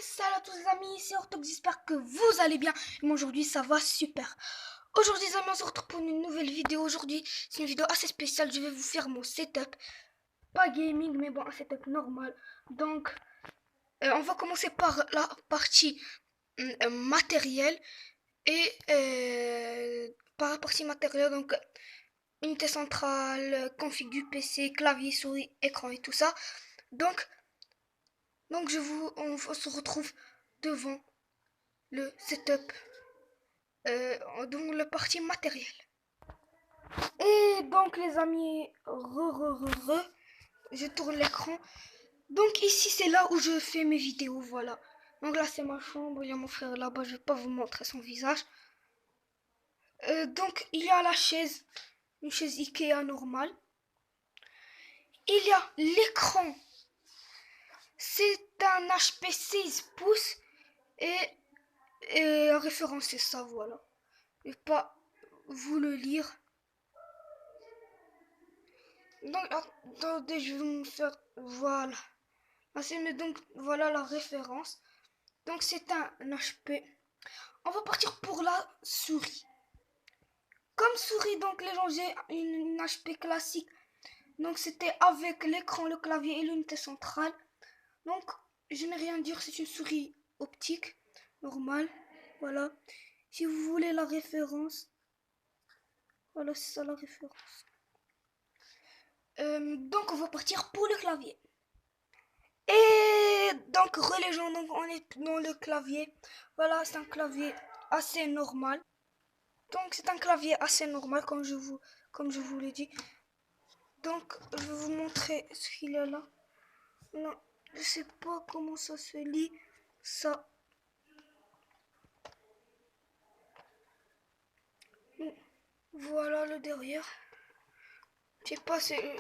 Salut à tous les amis, c'est Ortox, j'espère que vous allez bien. Et moi aujourd'hui ça va super. Aujourd'hui les amis, on se retrouve pour une nouvelle vidéo. Aujourd'hui c'est une vidéo assez spéciale, je vais vous faire mon setup. Pas gaming mais bon, un setup normal. Donc on va commencer par la partie matérielle. Et par la partie matérielle, donc unité centrale, config du PC, clavier, souris, écran et tout ça. Donc on se retrouve devant le setup, donc la partie matérielle. Et donc les amis, je tourne l'écran. Donc ici c'est là où je fais mes vidéos, voilà. Donc là c'est ma chambre, il y a mon frère là-bas, je vais pas vous montrer son visage. Donc il y a la chaise, une chaise Ikea normale. Il y a l'écran. C'est un HP 16 pouces et la référence c'est ça, voilà. Je vais pas vous le lire. Donc attendez, je vais me faire, voilà. Donc voilà la référence. Donc c'est un HP. On va partir pour la souris. Comme souris, donc les gens, j'ai une HP classique. Donc c'était avec l'écran, le clavier et l'unité centrale. Donc je n'ai rien à dire, c'est une souris optique normale. Voilà. Si vous voulez la référence, voilà, c'est ça la référence. Donc on va partir pour le clavier. Et donc religion, donc on est dans le clavier. Voilà, c'est un clavier assez normal. Donc c'est un clavier assez normal comme je vous l'ai dit. Donc je vais vous montrer ce qu'il y a là. Non, je sais pas comment ça se lit. Ça. Voilà le derrière. Je sais pas, c'est.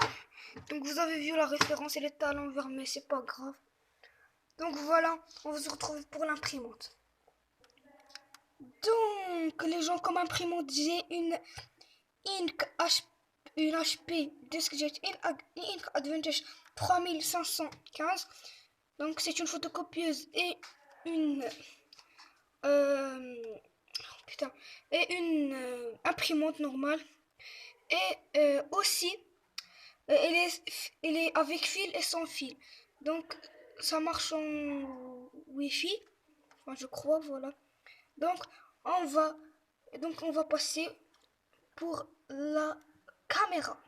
Donc vous avez vu la référence, elle est à l'envers, mais c'est pas grave. Donc voilà, on va se retrouver pour l'imprimante. Donc les gens comme imprimante, j'ai une HP DiskJet Ink Advantage 3515. Donc c'est une photocopieuse et une imprimante normale. Et aussi elle est avec fil et sans fil. Donc ça marche en Wi-Fi, enfin, je crois, voilà. Donc on va passer pour la caméra.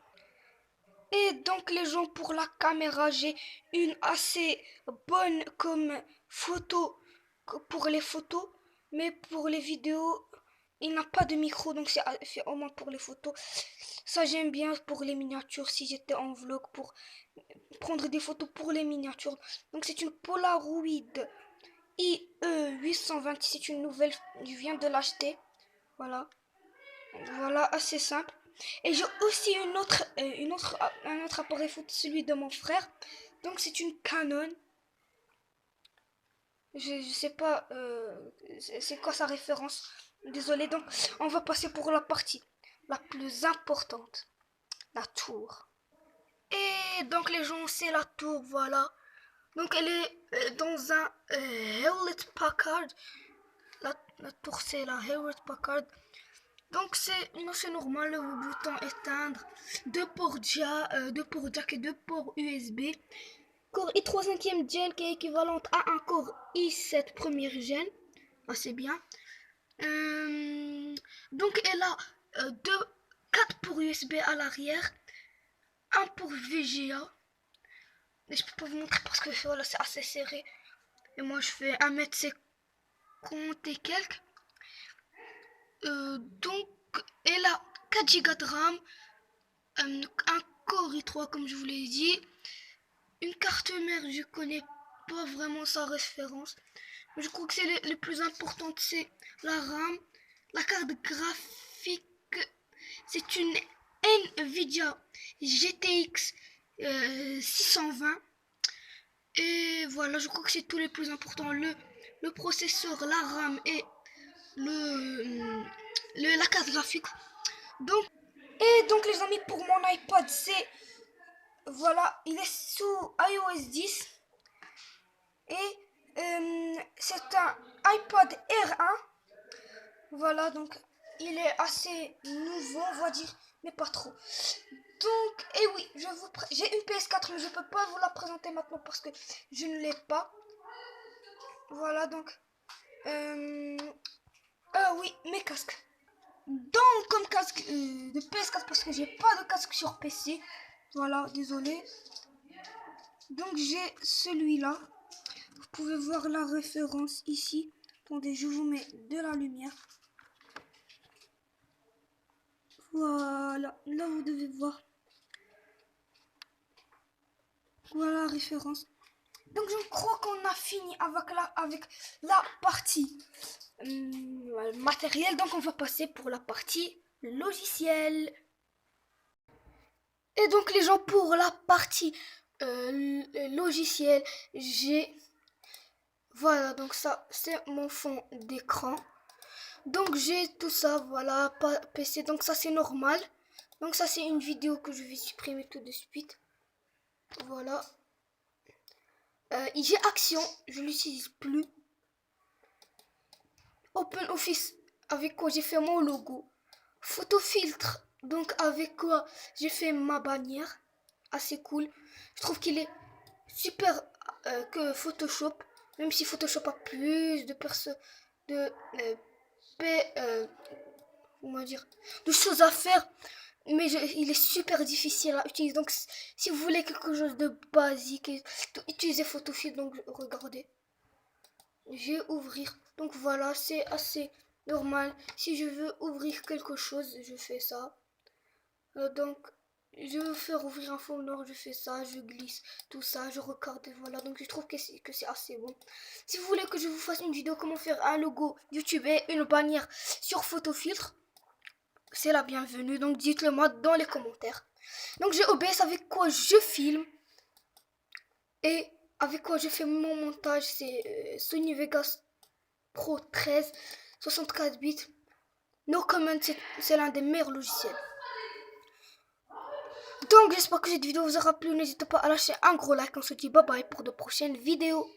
Et donc les gens, pour la caméra, j'ai une assez bonne comme photo pour les photos, mais pour les vidéos, il n'a pas de micro, donc c'est au moins pour les photos. Ça j'aime bien pour les miniatures, si j'étais en vlog, pour prendre des photos pour les miniatures. Donc c'est une Polaroid IE820, c'est une nouvelle, je viens de l'acheter. Voilà. Voilà, assez simple. Et j'ai aussi un autre appareil photo, celui de mon frère. Donc c'est une Canon. Je sais pas c'est quoi sa référence. Désolé. Donc on va passer pour la partie la plus importante, la tour. Et donc les gens, c'est la tour, voilà. Donc elle est dans un Hewlett Packard. La tour, c'est la Hewlett Packard. Donc c'est normal, le bouton éteindre, deux ports jack et deux ports USB. Core i3 5e gen qui est équivalente à un Core i7 première gen. Ah, c'est bien. Donc elle a 4 ports USB à l'arrière, un port VGA. Mais je peux pas vous montrer parce que voilà, c'est assez serré. Et moi je fais 1m50 et quelques. Donc elle a 4 Go de RAM, un Core i3 comme je vous l'ai dit, une carte mère, je connais pas vraiment sa référence, mais je crois que c'est les plus importantes, c'est la RAM, la carte graphique, c'est une Nvidia GTX 620, et voilà, je crois que c'est tous les plus importants, le processeur, la RAM et la carte graphique. Donc les amis, pour mon iPad, c'est voilà, il est sous iOS 10 et c'est un iPad R1. Voilà, donc il est assez nouveau, on va dire, mais pas trop. Donc, et oui, j'ai une PS4, mais je peux pas vous la présenter maintenant parce que je ne l'ai pas. Voilà, donc, oui, mes casques. Donc, comme casque de PS4 parce que j'ai pas de casque sur PC. Voilà, désolé. Donc, j'ai celui-là. Vous pouvez voir la référence ici. Attendez, je vous mets de la lumière. Voilà, là vous devez voir. Voilà la référence. Donc je crois qu'on a fini avec la partie matérielle. Donc on va passer pour la partie logicielle. Et donc les gens, pour la partie logicielle, voilà, donc ça c'est mon fond d'écran. Donc j'ai tout ça, voilà, pas PC, donc ça c'est normal. Donc ça c'est une vidéo que je vais supprimer tout de suite. Voilà. IG Action, je l'utilise plus. Open Office, avec quoi j'ai fait mon logo. Photo filtre, donc avec quoi j'ai fait ma bannière. Assez cool. Je trouve qu'il est super que Photoshop. Même si Photoshop a plus comment dire, de choses à faire. Mais il est super difficile à utiliser. Donc si vous voulez quelque chose de basique, utilisez Photofiltre. Donc regardez. Je vais ouvrir. Donc voilà, c'est assez normal. Si je veux ouvrir quelque chose, je fais ça. Donc je veux faire ouvrir un fond noir, je fais ça, je glisse tout ça, je regarde, voilà. Donc je trouve que c'est assez bon. Si vous voulez que je vous fasse une vidéo comment faire un logo YouTube et une bannière sur Photofiltre, c'est la bienvenue. Donc dites-le moi dans les commentaires. Donc j'ai OBS avec quoi je filme et avec quoi je fais mon montage. C'est Sony Vegas Pro 13 64 bits. No comment, c'est l'un des meilleurs logiciels. Donc j'espère que cette vidéo vous aura plu. N'hésitez pas à lâcher un gros like. On se dit bye bye pour de prochaines vidéos.